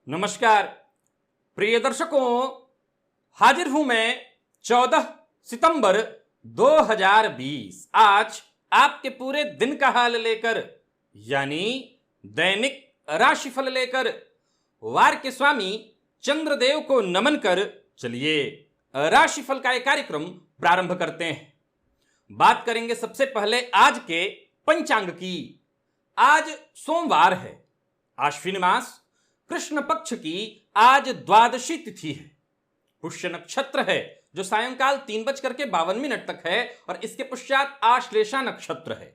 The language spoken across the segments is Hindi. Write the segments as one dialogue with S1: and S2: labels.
S1: नमस्कार प्रिय दर्शकों, हाजिर हूं मैं 14 सितंबर 2020 आज आपके पूरे दिन का हाल लेकर, यानी दैनिक राशिफल लेकर। वार के स्वामी चंद्रदेव को नमन कर चलिए राशिफल का एक कार्यक्रम प्रारंभ करते हैं। बात करेंगे सबसे पहले आज के पंचांग की। आज सोमवार है, आश्विन मास कृष्ण पक्ष की आज द्वादशी तिथि है। पुष्य नक्षत्र है जो सायंकाल 3:52 तक है और इसके पश्चात आश्लेषा नक्षत्र है।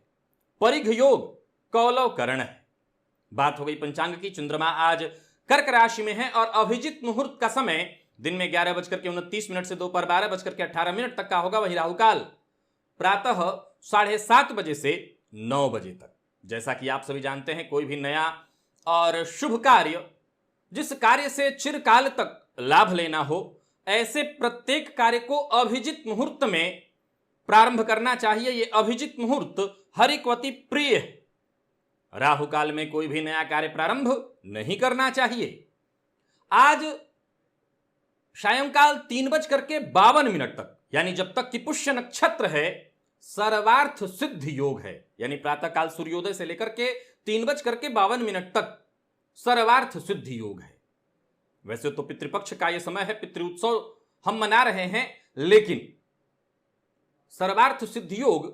S1: परिघ योग कौलव करण है। बात हो गई पंचांग की। चंद्रमा आज कर्क राशि में है और अभिजित मुहूर्त का समय दिन में 11:29 से दोपहर 12:18 तक का होगा। वही राहु काल प्रातः 7:30 बजे से 9 बजे तक। जैसा कि आप सभी जानते हैं, कोई भी नया और शुभ कार्य, जिस कार्य से चिरकाल तक लाभ लेना हो, ऐसे प्रत्येक कार्य को अभिजित मुहूर्त में प्रारंभ करना चाहिए। यह अभिजित मुहूर्त हरिक्वती प्रिय है। राहु काल में कोई भी नया कार्य प्रारंभ नहीं करना चाहिए। आज सायंकाल 3:52 तक, यानी जब तक कि पुष्य नक्षत्र है, सर्वार्थ सिद्ध योग है। यानी प्रातःकाल सूर्योदय से लेकर के 3:52 तक सर्वार्थ सिद्ध योग है। वैसे तो पितृपक्ष का यह समय है, पितृउत्सव हम मना रहे हैं, लेकिन सर्वार्थ सिद्ध योग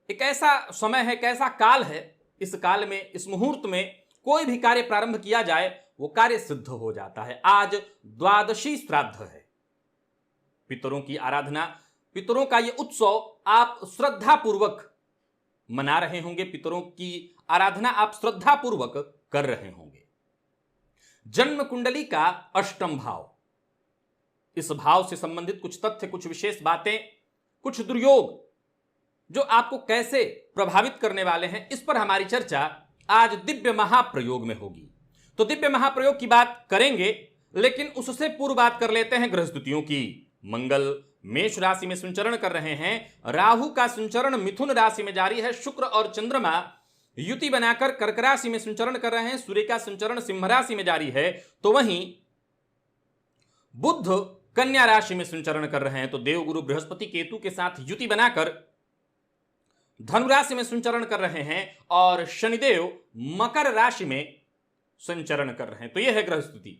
S1: एक ऐसा समय है, एक ऐसा काल है, इस काल में, इस मुहूर्त में कोई भी कार्य प्रारंभ किया जाए वो कार्य सिद्ध हो जाता है। आज द्वादशी श्राद्ध है, पितरों की आराधना, पितरों का यह उत्सव आप श्रद्धा पूर्वक मना रहे होंगे। पितरों की आराधना आप श्रद्धा पूर्वक कर रहे होंगे। जन्म कुंडली का अष्टम भाव, इस भाव से संबंधित कुछ तथ्य, कुछ विशेष बातें, कुछ दुर्योग जो आपको कैसे प्रभावित करने वाले हैं, इस पर हमारी चर्चा आज दिव्य महाप्रयोग में होगी। तो दिव्य महाप्रयोग की बात करेंगे, लेकिन उससे पूर्व बात कर लेते हैं ग्रह स्थितियों की। मंगल मेष राशि में संचरण कर रहे हैं। राहु का संचरण मिथुन राशि में जारी है। शुक्र और चंद्रमा युति बनाकर कर्क राशि में संचरण कर रहे हैं। सूर्य का संचरण सिंह राशि में जारी है। तो वहीं बुध कन्या राशि में संचरण कर रहे हैं। तो देवगुरु बृहस्पति केतु के साथ युति बनाकर धनु राशि में संचरण कर रहे हैं और शनिदेव मकर राशि में संचरण कर रहे हैं। तो यह है ग्रह स्थिति।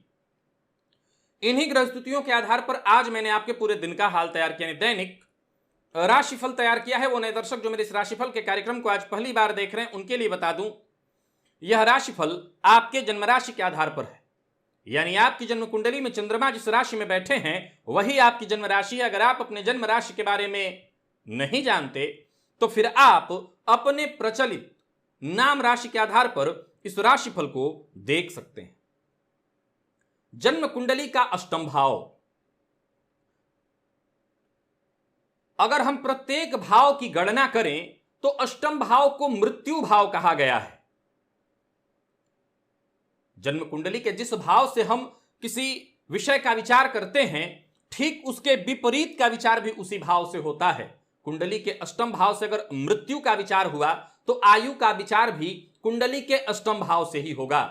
S1: इन्हीं ग्रह स्थितियों के आधार पर आज मैंने आपके पूरे दिन का हाल तैयार किया, दैनिक राशिफल तैयार किया है। वो नए दर्शक जो मेरे इस राशिफल के कार्यक्रम को आज पहली बार देख रहे हैं, उनके लिए बता दूं, यह राशिफल आपके जन्म राशि के आधार पर है। यानी आपकी जन्म कुंडली में चंद्रमा जिस राशि में बैठे हैं वही आपकी जन्म राशि है। अगर आप अपने जन्म राशि के बारे में नहीं जानते तो फिर आप अपने प्रचलित नाम राशि के आधार पर इस राशिफल को देख सकते हैं। जन्म कुंडली का अष्टम भाव, अगर हम प्रत्येक भाव की गणना करें तो अष्टम भाव को मृत्यु भाव कहा गया है। जन्म कुंडली के जिस भाव से हम किसी विषय का विचार करते हैं, ठीक उसके विपरीत का विचार भी उसी भाव से होता है। कुंडली के अष्टम भाव से अगर मृत्यु का विचार हुआ तो आयु का विचार भी कुंडली के अष्टम भाव से ही होगा।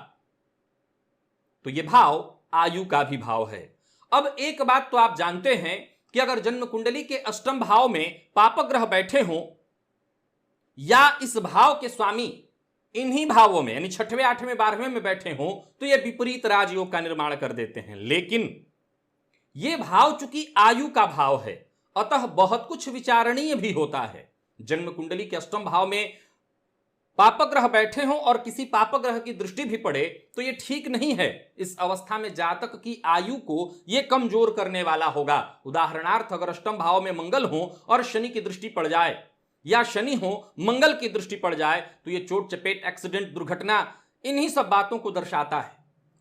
S1: तो यह भाव आयु का भी भाव है। अब एक बात तो आप जानते हैं कि अगर जन्म कुंडली के अष्टम भाव में पापग्रह बैठे हों या इस भाव के स्वामी इन्हीं भावों में, यानी 6वें, 8वें, 12वें में बैठे हों, तो यह विपरीत राजयोग का निर्माण कर देते हैं। लेकिन यह भाव चूंकि आयु का भाव है, अतः बहुत कुछ विचारणीय भी होता है। जन्म कुंडली के अष्टम भाव में पापग्रह बैठे हों और किसी पापग्रह की दृष्टि भी पड़े तो यह ठीक नहीं है। इस अवस्था में जातक की आयु को यह कमजोर करने वाला होगा। उदाहरणार्थ, अगर अष्टम भाव में मंगल हो और शनि की दृष्टि पड़ जाए, या शनि हो मंगल की दृष्टि पड़ जाए, तो यह चोट चपेट, एक्सीडेंट, दुर्घटना, इन्हीं सब बातों को दर्शाता है।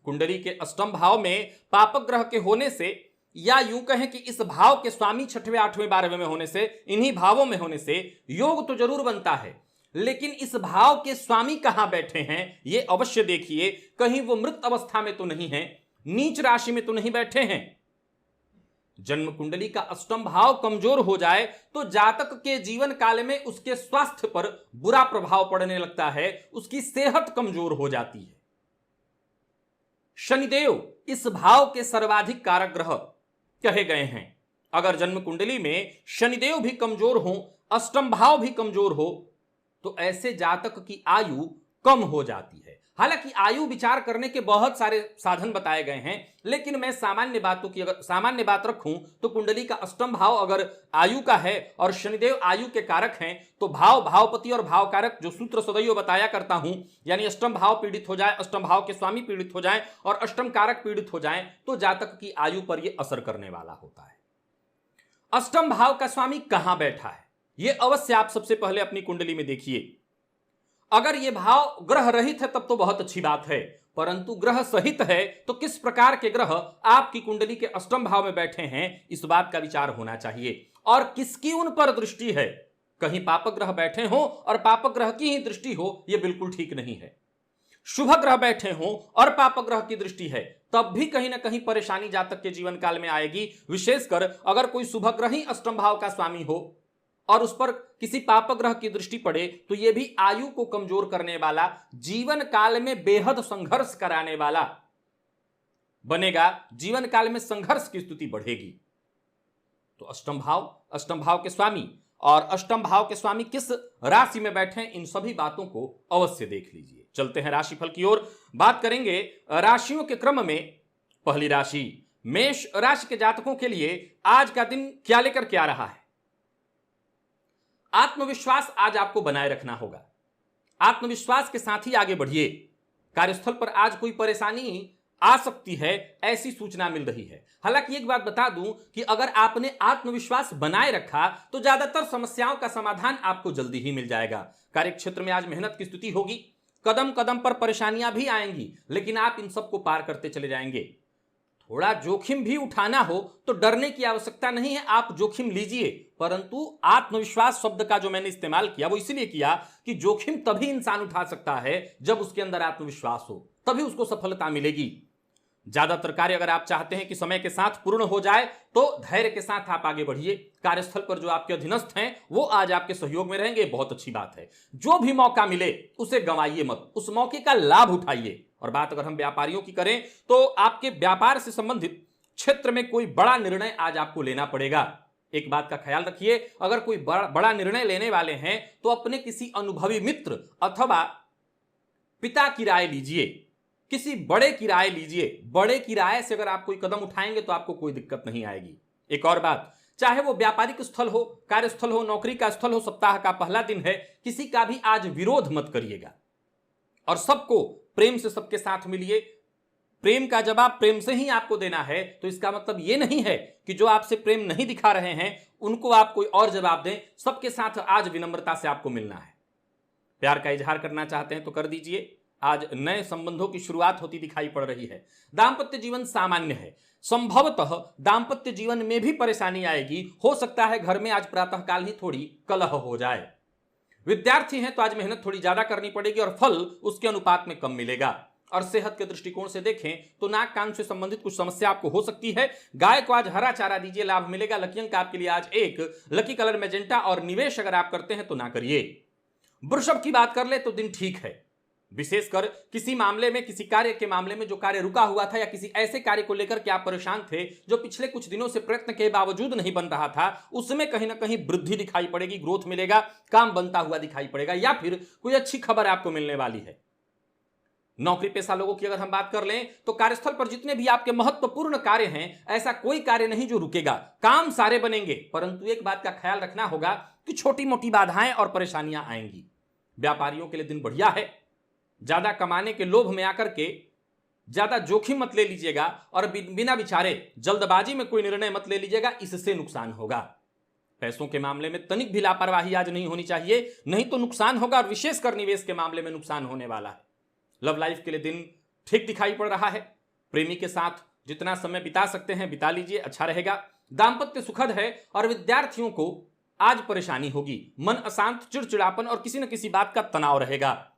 S1: कुंडली के अष्टम भाव में पापग्रह के होने से, या यूं कहें कि इस भाव के स्वामी 6वें, 8वें, 12वें में होने से, इन्हीं भावों में होने से योग तो जरूर बनता है, लेकिन इस भाव के स्वामी कहां बैठे हैं यह अवश्य देखिए। कहीं वो मृत अवस्था में तो नहीं है, नीच राशि में तो नहीं बैठे हैं। जन्म कुंडली का अष्टम भाव कमजोर हो जाए तो जातक के जीवन काल में उसके स्वास्थ्य पर बुरा प्रभाव पड़ने लगता है, उसकी सेहत कमजोर हो जाती है। शनिदेव इस भाव के सर्वाधिक कारक ग्रह कहे गए हैं। अगर जन्म कुंडली में शनिदेव भी कमजोर हो, अष्टम भाव भी कमजोर हो, तो ऐसे जातक की आयु कम हो जाती है। हालांकि आयु विचार करने के बहुत सारे साधन बताए गए हैं, लेकिन मैं सामान्य बातों की अगर सामान्य बात रखूं तो कुंडली का अष्टम भाव अगर आयु का है और शनिदेव आयु के कारक हैं, तो भावपति और भाव कारक जो सूत्र सदैव बताया करता हूं, यानी अष्टम भाव पीड़ित हो जाए, अष्टम भाव के स्वामी पीड़ित हो जाए और अष्टम कारक पीड़ित हो जाए, तो जातक की आयु पर यह असर करने वाला होता है। अष्टम भाव का स्वामी कहां बैठा है, यह अवश्य आप सबसे पहले अपनी कुंडली में देखिए। अगर यह भाव ग्रह रहित है तब तो बहुत अच्छी बात है, परंतु ग्रह सहित है तो किस प्रकार के ग्रह आपकी कुंडली के अष्टम भाव में बैठे हैं, इस बात का विचार होना चाहिए। और किसकी उन पर दृष्टि है, कहीं पापक ग्रह बैठे हो और पापक ग्रह की ही दृष्टि हो, यह बिल्कुल ठीक नहीं है। शुभ ग्रह बैठे हो और पापक ग्रह की दृष्टि है, तब भी कहीं ना कहीं परेशानी जातक के जीवन काल में आएगी। विशेषकर अगर कोई शुभ ग्रह ही अष्टम भाव का स्वामी हो और उस पर किसी पापक ग्रह की दृष्टि पड़े, तो यह भी आयु को कमजोर करने वाला, जीवन काल में बेहद संघर्ष कराने वाला बनेगा। जीवन काल में संघर्ष की स्थिति बढ़ेगी। तो अष्टम भाव के स्वामी और अष्टम भाव के स्वामी किस राशि में बैठे हैं, इन सभी बातों को अवश्य देख लीजिए। चलते हैं राशिफल की ओर, बात करेंगे राशियों के क्रम में। पहली राशि मेष राशि के जातकों के लिए आज का दिन क्या लेकर के आ रहा है। आत्मविश्वास आज आपको बनाए रखना होगा। आत्मविश्वास के साथ ही आगे बढ़िए। कार्यस्थल पर आज कोई परेशानी आ सकती है, ऐसी सूचना मिल रही है। हालांकि एक बात बता दूं कि अगर आपने आत्मविश्वास बनाए रखा तो ज्यादातर समस्याओं का समाधान आपको जल्दी ही मिल जाएगा। कार्यक्षेत्र में आज मेहनत की स्थिति होगी, कदम कदम पर परेशानियां भी आएंगी, लेकिन आप इन सबको पार करते चले जाएंगे। थोड़ा जोखिम भी उठाना हो तो डरने की आवश्यकता नहीं है, आप जोखिम लीजिए। परंतु आत्मविश्वास शब्द का जो मैंने इस्तेमाल किया वो इसलिए किया कि जोखिम तभी इंसान उठा सकता है जब उसके अंदर आत्मविश्वास हो, तभी उसको सफलता मिलेगी। ज्यादातर कार्य अगर आप चाहते हैं कि समय के साथ पूर्ण हो जाए तो धैर्य के साथ आप आगे बढ़िए। कार्यस्थल पर जो आपके अधीनस्थ हैं वो आज आपके सहयोग में रहेंगे, बहुत अच्छी बात है। जो भी मौका मिले उसे गंवाइए मत, उस मौके का लाभ उठाइए। और बात अगर हम व्यापारियों की करें तो आपके व्यापार से संबंधित क्षेत्र में कोई बड़ा निर्णय आज आपको लेना पड़ेगा। एक बात का ख्याल रखिए, अगर कोई बड़ा निर्णय लेने वाले हैं तो अपने किसी अनुभवी मित्र अथवा पिता की राय लीजिए, किसी बड़े की राय लीजिए। बड़े की राय से अगर आप कोई कदम उठाएंगे तो आपको कोई दिक्कत नहीं आएगी। एक और बात, चाहे वो व्यापारिक स्थल हो, कार्यस्थल हो, नौकरी का स्थल हो, सप्ताह का पहला दिन है, किसी का भी आज विरोध मत करिएगा और सबको प्रेम से सबके साथ मिलिए। प्रेम का जवाब प्रेम से ही आपको देना है, तो इसका मतलब यह नहीं है कि जो आपसे प्रेम नहीं दिखा रहे हैं उनको आप कोई और जवाब दें। सबके साथ आज विनम्रता से आपको मिलना है। प्यार का इजहार करना चाहते हैं तो कर दीजिए। आज नए संबंधों की शुरुआत होती दिखाई पड़ रही है। दांपत्य जीवन सामान्य है, संभवतः दांपत्य जीवन में भी परेशानी आएगी। हो सकता है घर में आज प्रातःकाल ही थोड़ी कलह हो जाए। विद्यार्थी हैं तो आज मेहनत थोड़ी ज्यादा करनी पड़ेगी और फल उसके अनुपात में कम मिलेगा। और सेहत के दृष्टिकोण से देखें तो नाक कान से संबंधित कुछ समस्या आपको हो सकती है। गाय को आज हरा चारा दीजिए, लाभ मिलेगा। लकी अंक आपके लिए आज 1, लकी कलर मैजेंटा। और निवेश अगर आप करते हैं तो ना करिए। वृषभ की बात कर ले तो दिन ठीक है। विशेषकर किसी मामले में, किसी कार्य के मामले में जो कार्य रुका हुआ था या किसी ऐसे कार्य को लेकर के आप परेशान थे जो पिछले कुछ दिनों से प्रयत्न के बावजूद नहीं बन रहा था, उसमें कहीं ना कहीं वृद्धि दिखाई पड़ेगी, ग्रोथ मिलेगा, काम बनता हुआ दिखाई पड़ेगा या फिर कोई अच्छी खबर आपको मिलने वाली है। नौकरी पेशा लोगों की अगर हम बात कर लें तो कार्यस्थल पर जितने भी आपके महत्वपूर्ण कार्य हैं, ऐसा कोई कार्य नहीं जो रुकेगा, काम सारे बनेंगे। परंतु एक बात का ख्याल रखना होगा कि छोटी मोटी बाधाएं और परेशानियां आएंगी। व्यापारियों के लिए दिन बढ़िया है। ज्यादा कमाने के लोभ में आकर के ज्यादा जोखिम मत ले लीजिएगा और बिना विचारे जल्दबाजी में कोई निर्णय मत ले लीजिएगा, इससे नुकसान होगा। पैसों के मामले में तनिक भी लापरवाही आज नहीं होनी चाहिए, नहीं तो नुकसान होगा और विशेषकर निवेश के मामले में नुकसान होने वाला है। लव लाइफ के लिए दिन ठीक दिखाई पड़ रहा है। प्रेमी के साथ जितना समय बिता सकते हैं बिता लीजिए, अच्छा रहेगा। दांपत्य सुखद है और विद्यार्थियों को आज परेशानी होगी। मन अशांत, चिड़चिड़ापन और किसी न किसी बात का तनाव रहेगा।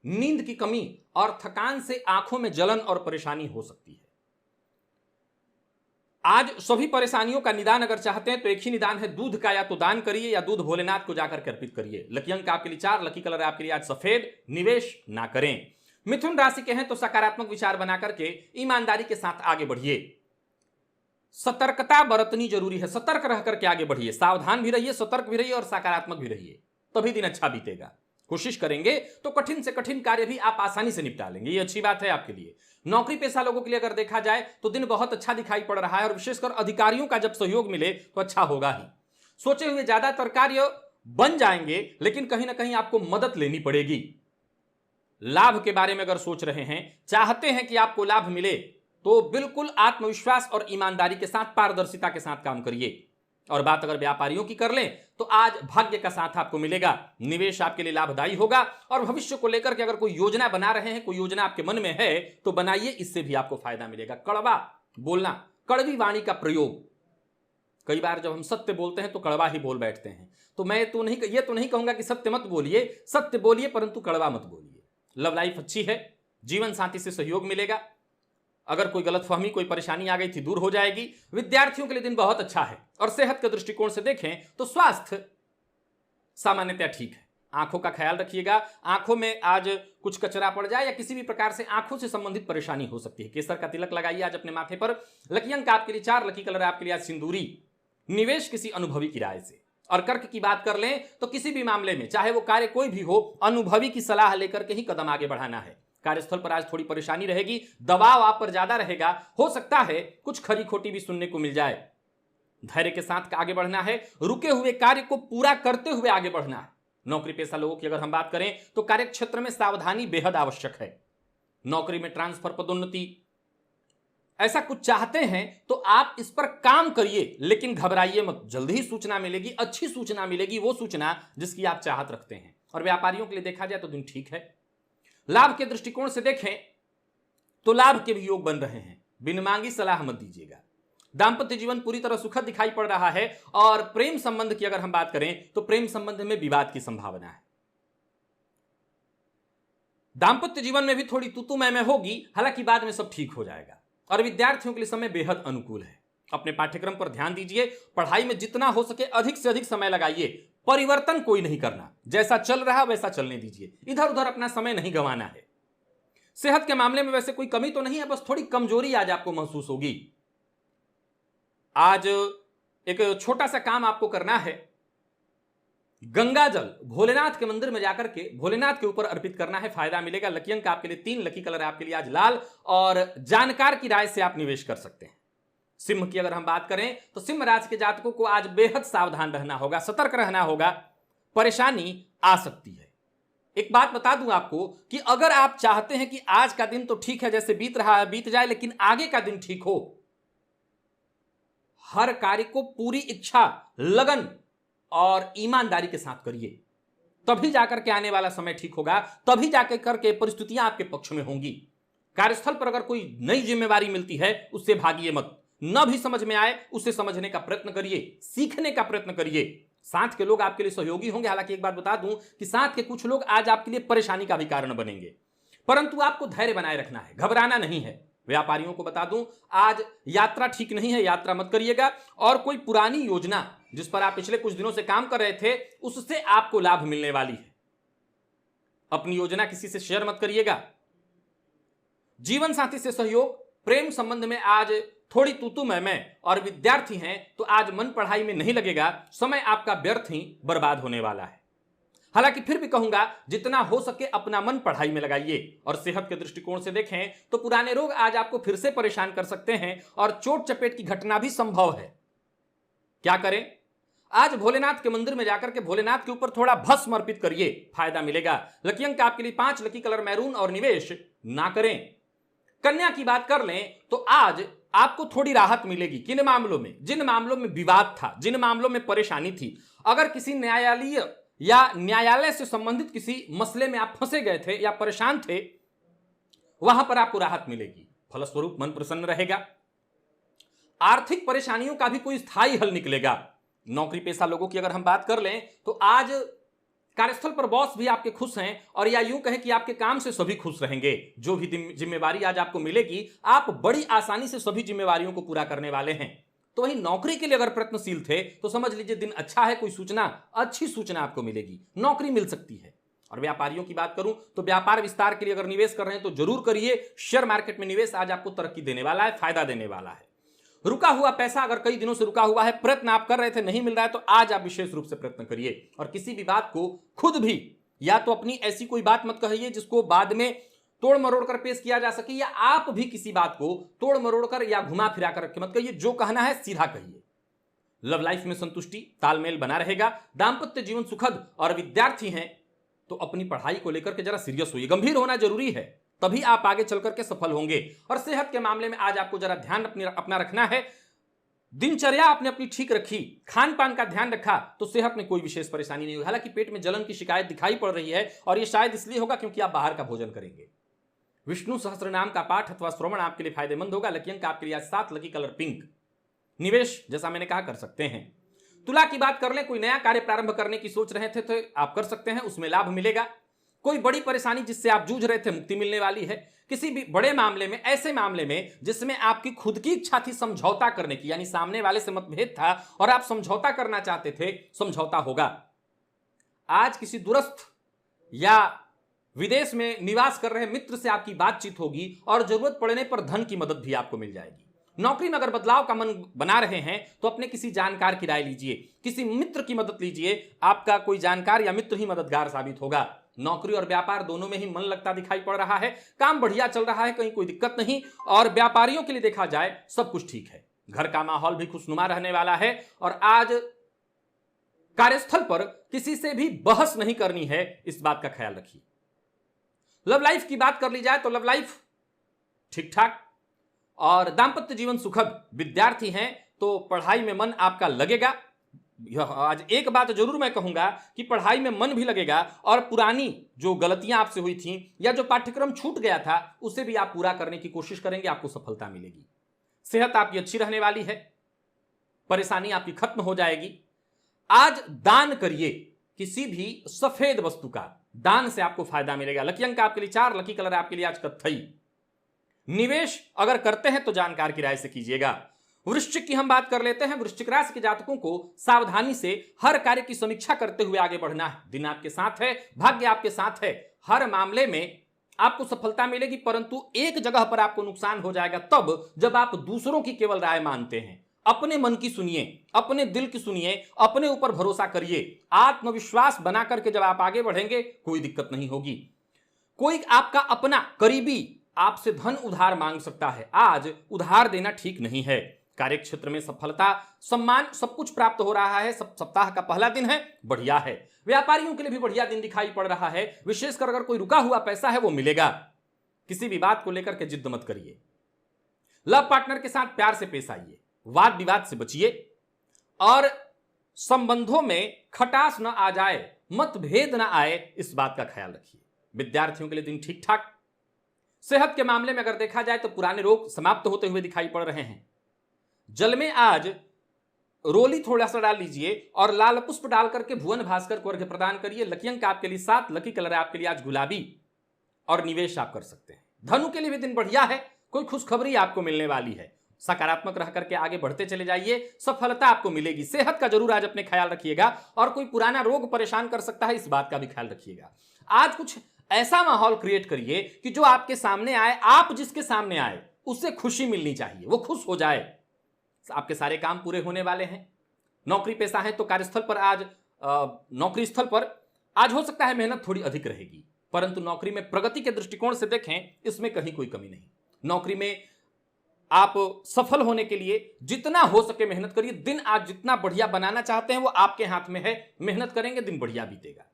S1: नींद की कमी और थकान से आंखों में जलन और परेशानी हो सकती है। आज सभी परेशानियों का निदान अगर चाहते हैं तो एक ही निदान है, दूध का या तो दान करिए या दूध भोलेनाथ को जाकर के अर्पित करिए। लकी अंक आपके लिए 4, लकी कलर आपके लिए आज सफेद। निवेश ना करें। मिथुन राशि के हैं तो सकारात्मक विचार बना करके ईमानदारी के साथ आगे बढ़िए। सतर्कता बरतनी जरूरी है, सतर्क रह करके आगे बढ़िए, सावधान भी रहिए, सतर्क भी रहिए और सकारात्मक भी रहिए, तभी दिन अच्छा बीतेगा। कोशिश करेंगे तो कठिन से कठिन कार्य भी आप आसानी से निपटा लेंगे, ये अच्छी बात है आपके लिए। नौकरी पेशा लोगों के लिए अगर देखा जाए तो दिन बहुत अच्छा दिखाई पड़ रहा है और विशेषकर अधिकारियों का जब सहयोग मिले तो अच्छा होगा ही। सोचे हुए ज्यादातर कार्य बन जाएंगे, लेकिन कहीं ना कहीं आपको मदद लेनी पड़ेगी। लाभ के बारे में अगर सोच रहे हैं, चाहते हैं कि आपको लाभ मिले, तो बिल्कुल आत्मविश्वास और ईमानदारी के साथ, पारदर्शिता के साथ काम करिए। और बात अगर व्यापारियों की कर लें तो आज भाग्य का साथ आपको मिलेगा, निवेश आपके लिए लाभदायी होगा। और भविष्य को लेकर के अगर कोई योजना बना रहे हैं, कोई योजना आपके मन में है तो बनाइए, इससे भी आपको फायदा मिलेगा। कड़वा बोलना, कड़वी वाणी का प्रयोग, कई बार जब हम सत्य बोलते हैं तो कड़वा ही बोल बैठते हैं। तो मैं तो नहीं, ये तो नहीं कहूंगा कि सत्य मत बोलिए, सत्य बोलिए परंतु कड़वा मत बोलिए। लव लाइफ अच्छी है, जीवन साथी से सहयोग मिलेगा, अगर कोई गलतफहमी, कोई परेशानी आ गई थी, दूर हो जाएगी। विद्यार्थियों के लिए दिन बहुत अच्छा है। और सेहत के दृष्टिकोण से देखें तो स्वास्थ्य सामान्यतः ठीक है। आंखों का ख्याल रखिएगा, आंखों में आज कुछ कचरा पड़ जाए या किसी भी प्रकार से आंखों से संबंधित परेशानी हो सकती है। केसर का तिलक लगाइए आज अपने माथे पर। लकी अंक आपके लिए 4, लकी कलर आपके लिए आज सिंदूरी। निवेश किसी अनुभवी की राय से। और कर्क की बात कर लें तो किसी भी मामले में, चाहे वो कार्य कोई भी हो, अनुभवी की सलाह लेकर के ही कदम आगे बढ़ाना है। कार्यस्थल पर आज थोड़ी परेशानी रहेगी, दबाव आप पर ज्यादा रहेगा, हो सकता है कुछ खरी खोटी भी सुनने को मिल जाए। धैर्य के साथ आगे बढ़ना है, रुके हुए कार्य को पूरा करते हुए आगे बढ़ना है। नौकरी पेशा लोगों की अगर हम बात करें तो कार्य क्षेत्र में सावधानी बेहद आवश्यक है। नौकरी में ट्रांसफर, पदोन्नति, ऐसा कुछ चाहते हैं तो आप इस पर काम करिए, लेकिन घबराइए मत, जल्दी ही सूचना मिलेगी, अच्छी सूचना मिलेगी, वो सूचना जिसकी आप चाहत रखते हैं। और व्यापारियों के लिए देखा जाए तो दिन ठीक है। लाभ के दृष्टिकोण से देखें तो लाभ के भी योग बन रहे हैं, बिन मांगी सलाह मत दीजिएगा। दांपत्य जीवन पूरी तरह सुखद दिखाई पड़ रहा है। और प्रेम संबंध की अगर हम बात करें तो प्रेम संबंध में विवाद की संभावना है। दांपत्य जीवन में भी थोड़ी तू मैं होगी, हालांकि बाद में सब ठीक हो जाएगा। और विद्यार्थियों के लिए समय बेहद अनुकूल है। अपने पाठ्यक्रम पर ध्यान दीजिए, पढ़ाई में जितना हो सके अधिक से अधिक समय लगाइए। परिवर्तन कोई नहीं करना, जैसा चल रहा वैसा चलने दीजिए, इधर उधर अपना समय नहीं गंवाना है। सेहत के मामले में वैसे कोई कमी तो नहीं है, बस थोड़ी कमजोरी आज आपको महसूस होगी। आज एक छोटा सा काम आपको करना है, गंगा जल भोलेनाथ के मंदिर में जाकर के भोलेनाथ के ऊपर अर्पित करना है, फायदा मिलेगा। लकी अंक आपके लिए 3, लकी कलर आपके लिए आज लाल। और जानकार की राय से आप निवेश कर सकते हैं। सिंह की अगर हम बात करें तो सिंह राशि के जातकों को आज बेहद सावधान रहना होगा, सतर्क रहना होगा, परेशानी आ सकती है। एक बात बता दूं आपको कि अगर आप चाहते हैं कि आज का दिन तो ठीक है, जैसे बीत रहा है बीत जाए, लेकिन आगे का दिन ठीक हो, हर कार्य को पूरी इच्छा, लगन और ईमानदारी के साथ करिए, तभी जाकर के आने वाला समय ठीक होगा, तभी जाकर करके परिस्थितियां आपके पक्ष में होंगी। कार्यस्थल पर अगर कोई नई जिम्मेवारी मिलती है उससे भागिए मत, न भी समझ में आए उसे समझने का प्रयत्न करिए, सीखने का प्रयत्न करिए। साथ के लोग आपके लिए सहयोगी होंगे। हालांकि एक बात बता दूं कि साथ के कुछ लोग आज आपके लिए परेशानी का भी कारण बनेंगे, परंतु आपको धैर्य बनाए रखना है, घबराना नहीं है। व्यापारियों को बता दूं आज यात्रा ठीक नहीं है, यात्रा मत करिएगा। और कोई पुरानी योजना जिस पर आप पिछले कुछ दिनों से काम कर रहे थे उससे आपको लाभ मिलने वाली है, अपनी योजना किसी से शेयर मत करिएगा। जीवन साथी से सहयोग, प्रेम संबंध में आज थोड़ी तू मैं और विद्यार्थी हैं तो आज मन पढ़ाई में नहीं लगेगा, समय आपका व्यर्थ ही बर्बाद होने वाला है। हालांकि फिर भी कहूंगा जितना हो सके अपना मन पढ़ाई में लगाइए। और सेहत के दृष्टिकोण से देखें तो पुराने रोग आज आपको फिर से परेशान कर सकते हैं और चोट चपेट की घटना भी संभव है। क्या करें? आज भोलेनाथ के मंदिर में जाकर के भोलेनाथ के ऊपर थोड़ा भस्म अर्पित करिए, फायदा मिलेगा। लकी अंक आपके लिए 5, लकी कलर मैरून और निवेश ना करें। कन्या की बात कर लें तो आज आपको थोड़ी राहत मिलेगी। किन मामलों में? जिन मामलों में विवाद था, जिन मामलों में परेशानी थी, अगर किसी न्यायालय या न्यायालय से संबंधित किसी मसले में आप फंसे गए थे या परेशान थे, वहां पर आपको राहत मिलेगी। फलस्वरूप मन प्रसन्न रहेगा। आर्थिक परेशानियों का भी कोई स्थायी हल निकलेगा। नौकरी पेशा लोगों की अगर हम बात कर लें तो आज कार्यस्थल पर बॉस भी आपके खुश हैं, और या यूं कहें कि आपके काम से सभी खुश रहेंगे। जो भी जिम्मेवारी आज आपको मिलेगी, आप बड़ी आसानी से सभी जिम्मेवारियों को पूरा करने वाले हैं। तो वही नौकरी के लिए अगर प्रयत्नशील थे तो समझ लीजिए दिन अच्छा है, कोई सूचना, अच्छी सूचना आपको मिलेगी, नौकरी मिल सकती है। और व्यापारियों की बात करूं तो व्यापार विस्तार के लिए अगर निवेश कर रहे हैं तो जरूर करिए। शेयर मार्केट में निवेश आज आपको तरक्की देने वाला है, फायदा देने वाला है। रुका हुआ पैसा अगर कई दिनों से रुका हुआ है, प्रयत्न आप कर रहे थे नहीं मिल रहा है, तो आज आप विशेष रूप से प्रयत्न करिए। और किसी भी बात को खुद भी या तो अपनी ऐसी कोई बात मत कहिए जिसको बाद में तोड़ मरोड़ कर पेश किया जा सके, या आप भी किसी बात को तोड़ मरोड़ कर या घुमा फिरा कर मत कहिए। जो कहना है सीधा कहिए। लव लाइफ में संतुष्टि, तालमेल बना रहेगा। दाम्पत्य जीवन सुखद, और विद्यार्थी हैं तो अपनी पढ़ाई को लेकर के जरा सीरियस होइए। गंभीर होना जरूरी है, तभी आप आगे चल करके सफल होंगे। और सेहत के मामले में आज आपको जरा ध्यान अपना रखना है। दिनचर्या आपने अपनी ठीक रखी, खान पान का ध्यान रखा, तो सेहत में कोई विशेष परेशानी नहीं होगी। हालांकि पेट में जलन की शिकायत दिखाई पड़ रही है, और यह शायद इसलिए होगा क्योंकि आप बाहर का भोजन करेंगे। विष्णु सहस्त्र नाम का पाठ अथवा श्रवण आपके लिए फायदेमंद होगा। लकी अंक आपके लिए आज 7, लकी कलर पिंक। निवेश जैसा मैंने कहा कर सकते हैं। तुला की बात कर लें, कोई नया कार्य प्रारंभ करने की सोच रहे थे तो आप कर सकते हैं, उसमें लाभ मिलेगा। कोई बड़ी परेशानी जिससे आप जूझ रहे थे, मुक्ति मिलने वाली है। किसी भी बड़े मामले में, ऐसे मामले में जिसमें आपकी खुद की इच्छा थी समझौता करने की, यानी सामने वाले से मतभेद था और आप समझौता करना चाहते थे, समझौता होगा। आज किसी दूरस्थ या विदेश में निवास कर रहे मित्र से आपकी बातचीत होगी और जरूरत पड़ने पर धन की मदद भी आपको मिल जाएगी। नौकरी में अगर बदलाव का मन बना रहे हैं तो अपने किसी जानकार की राय लीजिए, किसी मित्र की मदद लीजिए। आपका कोई जानकार या मित्र ही मददगार साबित होगा। नौकरी और व्यापार दोनों में ही मन लगता दिखाई पड़ रहा है। काम बढ़िया चल रहा है, कहीं कोई दिक्कत नहीं। और व्यापारियों के लिए देखा जाए सब कुछ ठीक है। घर का माहौल भी खुशनुमा रहने वाला है। और आज कार्यस्थल पर किसी से भी बहस नहीं करनी है, इस बात का ख्याल रखिए। लव लाइफ की बात कर ली जाए तो लव लाइफ ठीक ठाक, और दाम्पत्य जीवन सुखद। विद्यार्थी हैं तो पढ़ाई में मन आपका लगेगा। आज एक बात जरूर मैं कहूंगा कि पढ़ाई में मन भी लगेगा, और पुरानी जो गलतियां आपसे हुई थी या जो पाठ्यक्रम छूट गया था उसे भी आप पूरा करने की कोशिश करेंगे, आपको सफलता मिलेगी। सेहत आपकी अच्छी रहने वाली है, परेशानी आपकी खत्म हो जाएगी। आज दान करिए किसी भी सफेद वस्तु का, दान से आपको फायदा मिलेगा। लकी अंक आपके लिए 4, लकी कलर आपके लिए आज कत्थई। निवेश अगर करते हैं तो जानकार की राय से कीजिएगा। वृश्चिक की हम बात कर लेते हैं। वृश्चिक राशि के जातकों को सावधानी से हर कार्य की समीक्षा करते हुए आगे बढ़ना है। दिन आपके साथ है, भाग्य आपके साथ है। हर मामले में आपको सफलता मिलेगी, परंतु एक जगह पर आपको नुकसान हो जाएगा तब जब आप दूसरों की केवल राय मानते हैं। अपने मन की सुनिए, अपने दिल की सुनिए, अपने ऊपर भरोसा करिए। आत्मविश्वास बना करके जब आप आगे बढ़ेंगे कोई दिक्कत नहीं होगी। कोई आपका अपना करीबी आपसे धन उधार मांग सकता है, आज उधार देना ठीक नहीं है। कार्य क्षेत्र में सफलता, सम्मान सब कुछ प्राप्त हो रहा है। सप्ताह का पहला दिन है, बढ़िया है। व्यापारियों के लिए भी बढ़िया दिन दिखाई पड़ रहा है। विशेषकर अगर कोई रुका हुआ पैसा है वो मिलेगा। किसी भी बात को लेकर के जिद मत करिए। लव पार्टनर के साथ प्यार से पेश आइए, वाद विवाद से बचिए, और संबंधों में खटास न आ जाए, मतभेद न आए, इस बात का ख्याल रखिए। विद्यार्थियों के लिए दिन ठीक ठाक। सेहत के मामले में अगर देखा जाए तो पुराने रोग समाप्त होते हुए दिखाई पड़ रहे हैं। जल में आज रोली थोड़ा सा डाल लीजिए और लाल पुष्प डाल करके भुवन भास्कर को अर्घ्य प्रदान करिए। लकी अंक आपके लिए 7, लकी कलर आपके लिए आज गुलाबी, और निवेश आप कर सकते हैं। धनु के लिए भी दिन बढ़िया है, कोई खुशखबरी आपको मिलने वाली है। सकारात्मक रह करके आगे बढ़ते चले जाइए, सफलता आपको मिलेगी। सेहत का जरूर आज अपने ख्याल रखिएगा, और कोई पुराना रोग परेशान कर सकता है, इस बात का भी ख्याल रखिएगा। आज कुछ ऐसा माहौल क्रिएट करिए कि जो आपके सामने आए, आप जिसके सामने आए उससे खुशी मिलनी चाहिए, वो खुश हो जाए। आपके सारे काम पूरे होने वाले हैं। नौकरी पेशा है तो कार्यस्थल पर आज, नौकरी स्थल पर आज हो सकता है मेहनत थोड़ी अधिक रहेगी, परंतु नौकरी में प्रगति के दृष्टिकोण से देखें, इसमें कहीं कोई कमी नहीं। नौकरी में आप सफल होने के लिए जितना हो सके मेहनत करिए। दिन आज जितना बढ़िया बनाना चाहते हैं वो आपके हाथ में है, मेहनत करेंगे दिन बढ़िया बीतेगा।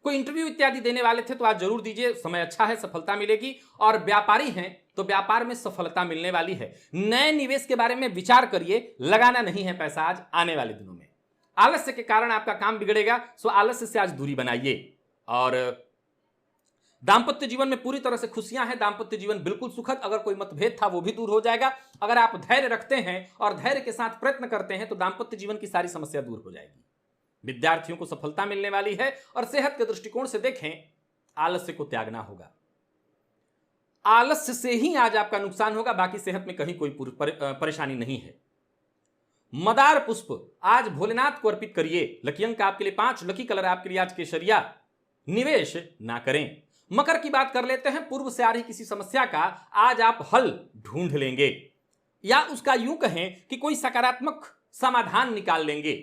S1: कोई इंटरव्यू इत्यादि देने वाले थे तो आज जरूर दीजिए, समय अच्छा है, सफलता मिलेगी। और व्यापारी हैं तो व्यापार में सफलता मिलने वाली है। नए निवेश के बारे में विचार करिए, लगाना नहीं है पैसा आज आने वाले दिनों में। आलस्य के कारण आपका काम बिगड़ेगा, सो आलस्य से आज दूरी बनाइए। और दाम्पत्य जीवन में पूरी तरह से खुशियां हैं। दाम्पत्य जीवन बिल्कुल सुखद। अगर कोई मतभेद था वो भी दूर हो जाएगा। अगर आप धैर्य रखते हैं और धैर्य के साथ प्रयत्न करते हैं तो दाम्पत्य जीवन की सारी समस्या दूर हो जाएगी। विद्यार्थियों को सफलता मिलने वाली है। और सेहत के दृष्टिकोण से देखें, आलस्य को त्यागना होगा। आलस्य से ही आज आपका नुकसान होगा, बाकी सेहत में कहीं कोई परेशानी नहीं है। मदार पुष्प आज भोलेनाथ को अर्पित करिए। लकी अंक आपके लिए 5, लकी कलर आपके लिए आज केसरिया, निवेश ना करें। मकर की बात कर लेते हैं। पूर्व से आ रही किसी समस्या का आज आप हल ढूंढ लेंगे, या उसका यूं कहें कि कोई सकारात्मक समाधान निकाल लेंगे।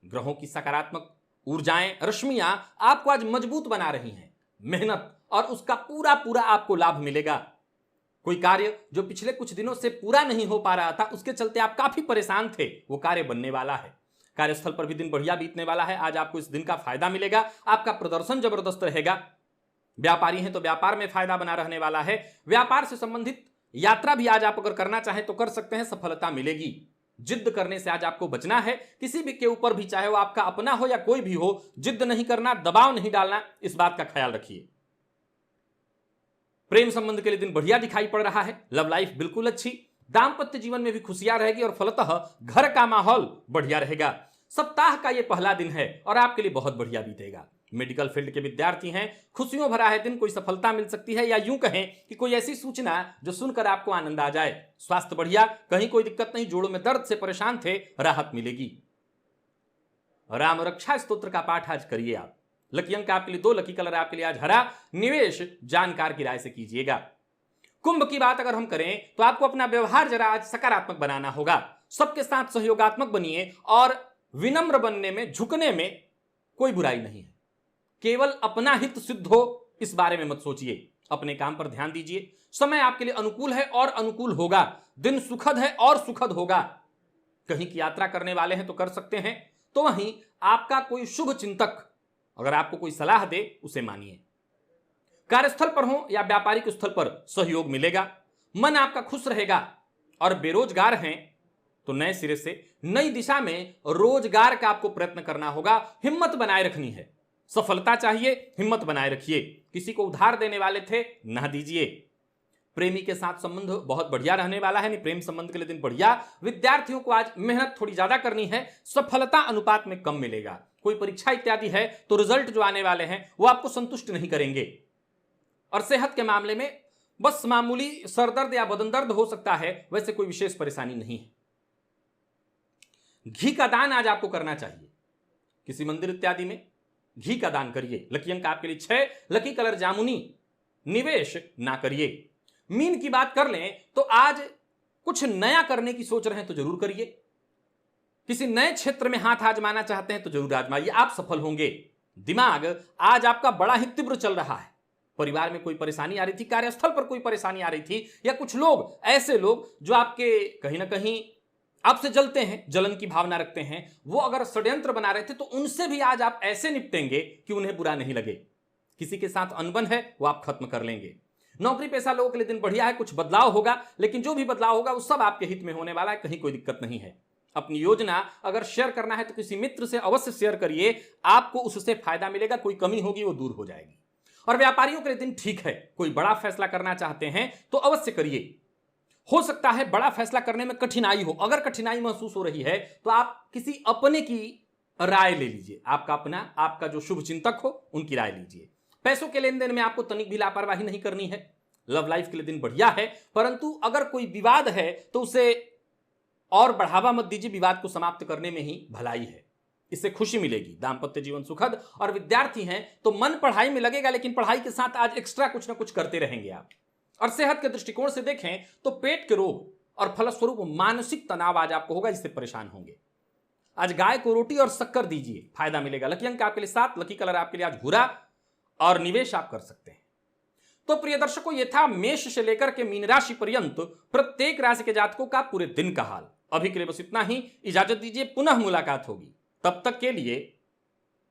S1: ग्रहों की सकारात्मक ऊर्जाएं, रश्मियां आपको आज मजबूत बना रही हैं। मेहनत और उसका पूरा पूरा आपको लाभ मिलेगा। कोई कार्य जो पिछले कुछ दिनों से पूरा नहीं हो पा रहा था, उसके चलते आप काफी परेशान थे, वो कार्य बनने वाला है। कार्यस्थल पर भी दिन बढ़िया बीतने वाला है। आज आपको इस दिन का फायदा मिलेगा। आपका प्रदर्शन जबरदस्त रहेगा। व्यापारी हैं तो व्यापार में फायदा बना रहने वाला है। व्यापार से संबंधित यात्रा भी आज आप अगर करना चाहें तो कर सकते हैं, सफलता मिलेगी। जिद्द करने से आज आपको बचना है। किसी भी के ऊपर भी, चाहे वो आपका अपना हो या कोई भी हो, जिद्द नहीं करना, दबाव नहीं डालना, इस बात का ख्याल रखिए। प्रेम संबंध के लिए दिन बढ़िया दिखाई पड़ रहा है। लव लाइफ बिल्कुल अच्छी। दांपत्य जीवन में भी खुशियां रहेगी और फलतः घर का माहौल बढ़िया रहेगा। सप्ताह का यह पहला दिन है और आपके लिए बहुत बढ़िया बीतेगा। मेडिकल फील्ड के विद्यार्थी हैं, खुशियों भरा है दिन। कोई सफलता मिल सकती है, या यूं कहें कि कोई ऐसी सूचना जो सुनकर आपको आनंद आ जाए। स्वास्थ्य बढ़िया, कहीं कोई दिक्कत नहीं। जोड़ों में दर्द से परेशान थे, राहत मिलेगी। राम रक्षा स्तोत्र का पाठ आज करिए आप। लकी अंक आपके लिए 2, लकी कलर आपके लिए आज हरा। निवेश जानकार की राय से कीजिएगा। कुंभ की बात अगर हम करें तो आपको अपना व्यवहार जरा आज सकारात्मक बनाना होगा। सबके साथ सहयोगात्मक बनिए और विनम्र बनने में, झुकने में कोई बुराई नहीं है। केवल अपना हित सिद्ध हो, इस बारे में मत सोचिए। अपने काम पर ध्यान दीजिए। समय आपके लिए अनुकूल है और अनुकूल होगा। दिन सुखद है और सुखद होगा। कहीं की यात्रा करने वाले हैं तो कर सकते हैं। तो वहीं आपका कोई शुभ चिंतक अगर आपको कोई सलाह दे, उसे मानिए। कार्यस्थल पर हो या व्यापारिक स्थल पर सहयोग मिलेगा। मन आपका खुश रहेगा। और बेरोजगार हैं तो नए सिरे से, नई दिशा में रोजगार का आपको प्रयत्न करना होगा। हिम्मत बनाए रखनी है। सफलता चाहिए, हिम्मत बनाए रखिए। किसी को उधार देने वाले थे, ना दीजिए। प्रेमी के साथ संबंध बहुत बढ़िया रहने वाला है। प्रेम संबंध के लिए दिन बढ़िया। विद्यार्थियों को आज मेहनत थोड़ी ज्यादा करनी है। सफलता अनुपात में कम मिलेगा। कोई परीक्षा इत्यादि है तो रिजल्ट जो आने वाले हैं वो आपको संतुष्ट नहीं करेंगे। और सेहत के मामले में बस मामूली सरदर्द या बदन दर्द हो सकता है, वैसे कोई विशेष परेशानी नहीं है। घी का दान आज आपको करना चाहिए। किसी मंदिर इत्यादि में घी का दान करिए। लकी अंक आपके लिए 6, लकी कलर जामुनी। निवेश ना करिए। मीन की बात कर लें तो आज कुछ नया करने की सोच रहे हैं तो जरूर करिए। किसी नए क्षेत्र में हाथ आजमाना चाहते हैं तो जरूर आजमाइए, आप सफल होंगे। दिमाग आज आपका बड़ा ही तीव्र चल रहा है। परिवार में कोई परेशानी आ रही थी, कार्यस्थल पर कोई परेशानी आ रही थी, या कुछ लोग ऐसे लोग जो आपके कहीं ना कहीं आपसे जलते हैं, जलन की भावना रखते हैं, वो अगर षड्यंत्र बना रहे थे तो उनसे भी आज आप ऐसे निपटेंगे कि उन्हें बुरा नहीं लगे। किसी के साथ अनबन है वो आप खत्म कर लेंगे। नौकरी पेशा लोगों के लिए दिन बढ़िया है। कुछ बदलाव होगा, लेकिन जो भी बदलाव होगा वो सब आपके हित में होने वाला है। कहीं कोई दिक्कत नहीं है। अपनी योजना अगर शेयर करना है तो किसी मित्र से अवश्य शेयर करिए। आपको उससे फायदा मिलेगा। कोई कमी होगी वो दूर हो जाएगी। और व्यापारियों के लिए दिन ठीक है। कोई बड़ा फैसला करना चाहते हैं तो अवश्य करिए। हो सकता है बड़ा फैसला करने में कठिनाई हो। अगर कठिनाई महसूस हो रही है तो आप किसी अपने की राय ले लीजिए। आपका अपना, आपका जो शुभ चिंतक हो, उनकी राय लीजिए। पैसों के लेन देन में आपको तनिक भी लापरवाही नहीं करनी है। लव लाइफ के लिए दिन बढ़िया है, परंतु अगर कोई विवाद है तो उसे और बढ़ावा मत दीजिए। विवाद को समाप्त करने में ही भलाई है, इससे खुशी मिलेगी। दांपत्य जीवन सुखद। और विद्यार्थी हैं तो मन पढ़ाई में लगेगा, लेकिन पढ़ाई के साथ आज एक्स्ट्रा कुछ ना कुछ करते रहेंगे आप। और सेहत के दृष्टिकोण से देखें तो पेट के रोग और फलस्वरूप मानसिक तनाव आज आपको होगा, इससे परेशान होंगे। आज गाय को रोटी और शक्कर दीजिए, फायदा मिलेगा। लकी अंक आपके लिए 7, लकी कलर आपके लिए आज भूरा। और निवेश आप कर सकते हैं। तो प्रिय दर्शकों, यह था मेष से लेकर के मीन राशि पर्यंत प्रत्येक राशि के जातकों का पूरे दिन का हाल। अभी के लिए बस इतना ही। इजाजत दीजिए, पुनः मुलाकात होगी। तब तक के लिए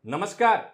S1: नमस्कार।